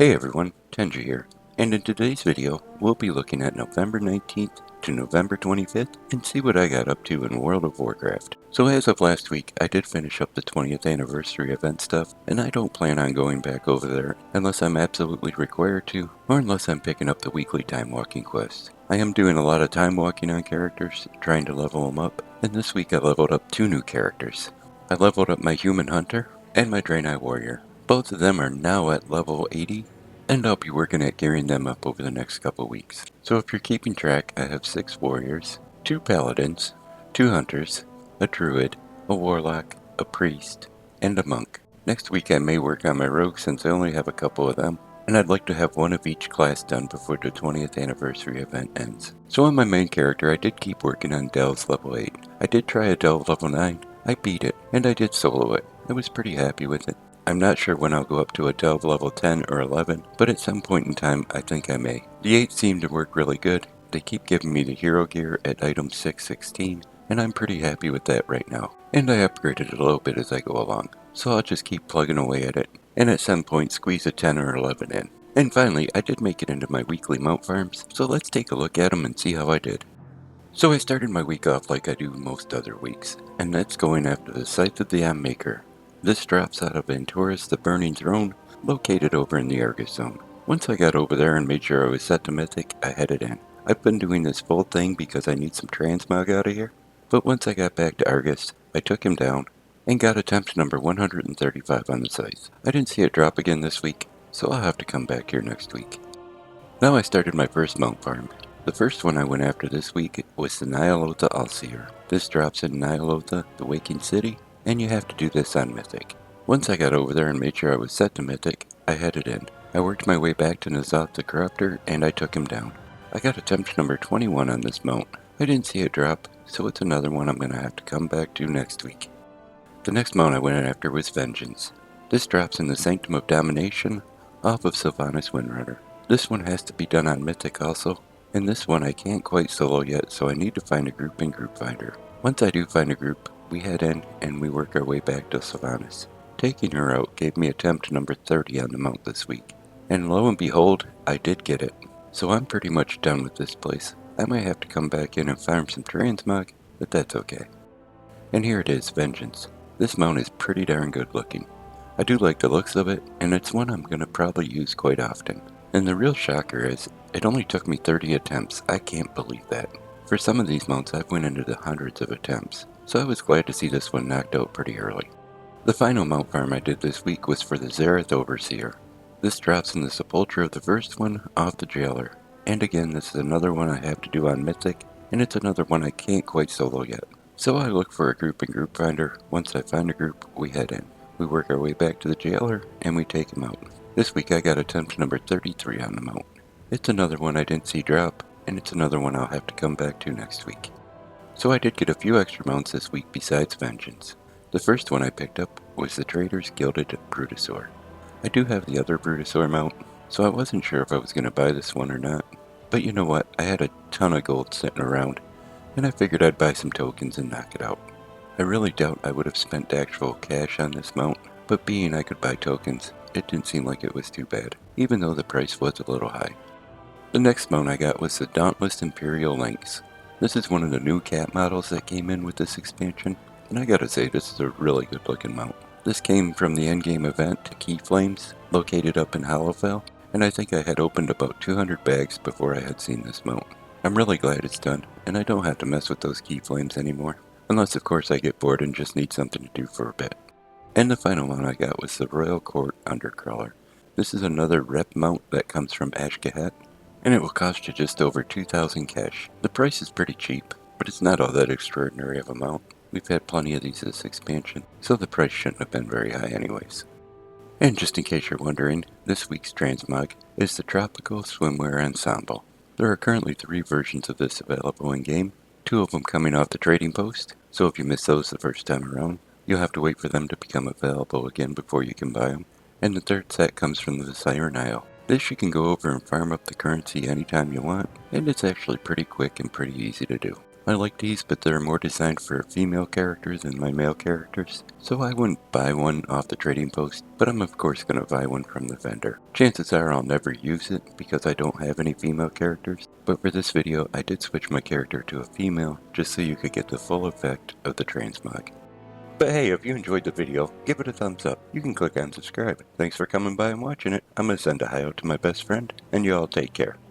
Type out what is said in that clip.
Hey everyone, Tenji here, and in today's video, we'll be looking at November 19th to November 25th and see what I got up to in World of Warcraft. So as of last week, I did finish up the 20th anniversary event stuff, and I don't plan on going back over there unless I'm absolutely required to, or unless I'm picking up the weekly time walking quest. I am doing a lot of time walking on characters, trying to level them up, and this week I leveled up 2 new characters. I leveled up my Human Hunter and my Draenei Warrior. Both of them are now at level 80, and I'll be working at gearing them up over the next couple weeks. So if you're keeping track, I have 6 warriors, 2 paladins, 2 hunters, a druid, a warlock, a priest, and a monk. Next week I may work on my rogue since I only have a couple of them, and I'd like to have one of each class done before the 20th anniversary event ends. So on my main character, I did keep working on Delve's level 8. I did try a Delve level 9, I beat it, and I did solo it. I was pretty happy with it. I'm not sure when I'll go up to a Delve level 10 or 11, but at some point in time I think I may. The 8 seem to work really good. They keep giving me the hero gear at item 616, and I'm pretty happy with that right now. And I upgraded it a little bit as I go along, so I'll just keep plugging away at it, and at some point squeeze a 10 or 11 in. And finally, I did make it into my weekly mount farms, so let's take a look at them and see how I did. So I started my week off like I do most other weeks, and that's going after the Scythe of the Unmaker. This drops out of Venturus, the Burning Throne, located over in the Argus Zone. Once I got over there and made sure I was set to Mythic, I headed in. I've been doing this full thing because I need some Transmog out of here, but once I got back to Argus, I took him down and got attempt number 135 on the Scythe. I didn't see it drop again this week, so I'll have to come back here next week. Now I started my first mount farm. The first one I went after this week was the Ny'alotha Allseer. This drops in Ny'alotha, the Waking City, and you have to do this on Mythic. Once I got over there and made sure I was set to Mythic, I headed in. I worked my way back to N'alotha the Corruptor, and I took him down. I got attempt number 21 on this mount. I didn't see it drop, so it's another one I'm going to have to come back to next week. The next mount I went after was Vengence. This drops in the Sanctum of Domination off of Sylvanas Windrunner. This one has to be done on Mythic also, and this one I can't quite solo yet, so I need to find a group in Group Finder. Once I do find a group, we head in and we work our way back to Sylvanas. Taking her out gave me attempt number 30 on the mount this week, and lo and behold, I did get it. So I'm pretty much done with this place. I might have to come back in and farm some Transmog, but that's okay. And here it is, Vengence. This mount is pretty darn good looking. I do like the looks of it, and it's one I'm going to probably use quite often. And the real shocker is, it only took me 30 attempts. I can't believe that. For some of these mounts I've went into the hundreds of attempts, so I was glad to see this one knocked out pretty early. The final mount farm I did this week was for the Zareth Overseer. This drops in the Sepulchre of the first one off the Jailer. And again, this is another one I have to do on Mythic, and it's another one I can't quite solo yet. So I look for a group in Group Finder. Once I find a group, we head in. We work our way back to the Jailer, and we take him out. This week I got attempt number 33 on the mount. It's another one I didn't see drop, and it's another one I'll have to come back to next week. So I did get a few extra mounts this week besides Vengence. The first one I picked up was the Trader's Gilded Brutosaur. I do have the other Brutosaur mount, so I wasn't sure if I was going to buy this one or not. But you know what, I had a ton of gold sitting around, and I figured I'd buy some tokens and knock it out. I really doubt I would have spent actual cash on this mount, but being I could buy tokens, it didn't seem like it was too bad, even though the price was a little high. The next mount I got was the Dauntless Imperial Lynx. This is one of the new cat models that came in with this expansion, and I gotta say this is a really good looking mount. This came from the endgame event to Keyflames, located up in Hollowfell, and I think I had opened about 200 bags before I had seen this mount. I'm really glad it's done, and I don't have to mess with those Keyflames anymore, unless of course I get bored and just need something to do for a bit. And the final mount I got was the Royal Court Undercrawler. This is another rep mount that comes from Ashkahet, and it will cost you just over 2,000 cash. The price is pretty cheap, but it's not all that extraordinary of a mount. We've had plenty of these this expansion, so the price shouldn't have been very high anyways. And just in case you're wondering, this week's Transmog is the Tropical Swimwear Ensemble. There are currently 3 versions of this available in-game, 2 of them coming off the trading post, so if you miss those the first time around, you'll have to wait for them to become available again before you can buy them. And the third set comes from the Siren Isle. This you can go over and farm up the currency anytime you want, and it's actually pretty quick and pretty easy to do. I like these, but they're more designed for female characters than my male characters, so I wouldn't buy one off the trading post, but I'm of course going to buy one from the vendor. Chances are I'll never use it because I don't have any female characters, but for this video I did switch my character to a female just so you could get the full effect of the transmog. But hey, if you enjoyed the video, give it a thumbs up. You can click on subscribe. Thanks for coming by and watching it. I'm going to send a hi out to my best friend, and you all take care.